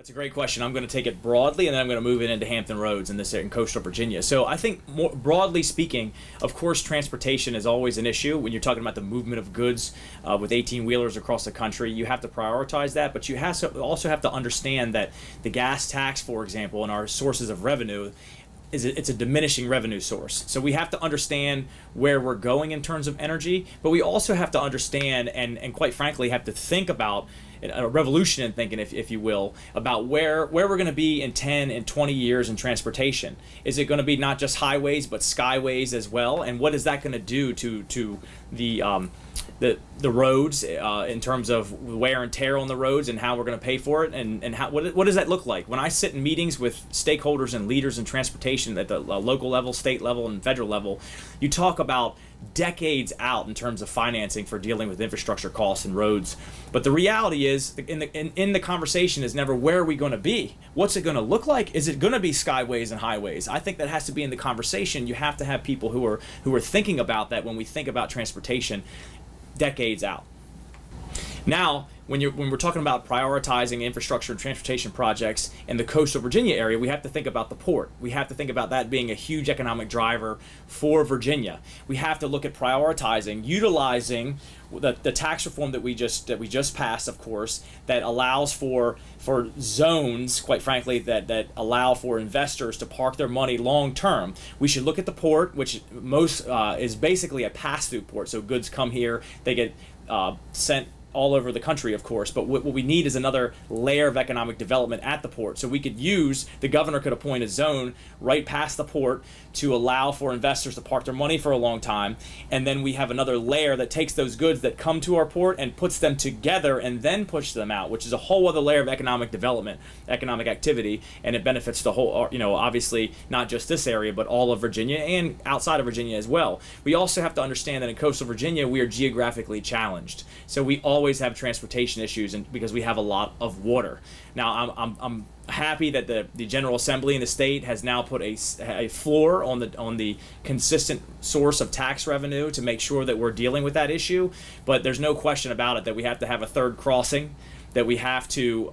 That's a great question. I'm going to take it broadly, and then I'm going to move it into Hampton Roads in this area in coastal Virginia. So I think, more broadly speaking, of course, transportation is always an issue when you're talking about the movement of goods with 18-wheelers across the country. You have to prioritize that, but you also have to understand that the gas tax, for example, and our sources of revenue, it's a diminishing revenue source. So we have to understand where we're going in terms of energy, but we also have to understand and quite frankly have to think about a revolution in thinking, if you will, about where we're going to be in 10 and 20 years in transportation. Is it going to be not just highways but skyways as well? And what is that going to do to the roads in terms of wear and tear on the roads and how we're going to pay for it, and what does that look like? When I sit in meetings with stakeholders and leaders in transportation at the local level, state level, and federal level, you talk about decades out in terms of financing for dealing with infrastructure costs and roads. But the reality is, in the conversation is never where are we going to be? What's it going to look like? Is it going to be skyways and highways? I think that has to be in the conversation. You have to have people who are thinking about that when we think about transportation decades out. Now, when we're talking about prioritizing infrastructure and transportation projects in the coastal Virginia area, we have to think about the port. We have to think about that being a huge economic driver for Virginia. We have to look at prioritizing, utilizing the tax reform that we just passed, of course, that allows for zones, quite frankly, that allow for investors to park their money long term. We should look at the port, which is basically a pass-through port. So goods come here, they get sent all over the country, of course, but what we need is another layer of economic development at the port. So the governor could appoint a zone right past the port to allow for investors to park their money for a long time, and then we have another layer that takes those goods that come to our port and puts them together and then push them out, which is a whole other layer of economic development, economic activity, and it benefits the whole, obviously not just this area, but all of Virginia and outside of Virginia as well. We also have to understand that in coastal Virginia, we are geographically challenged. So we always have transportation issues, and because we have a lot of water. Now, I'm happy that the General Assembly in the state has now put a floor on the consistent source of tax revenue to make sure that we're dealing with that issue. But there's no question about it that we have to have a third crossing, that we have to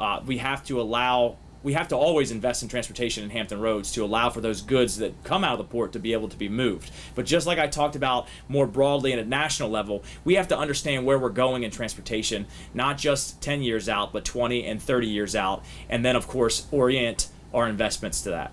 always invest in transportation in Hampton Roads to allow for those goods that come out of the port to be able to be moved. But just like I talked about more broadly and at national level, we have to understand where we're going in transportation, not just 10 years out, but 20 and 30 years out, and then, of course, orient our investments to that.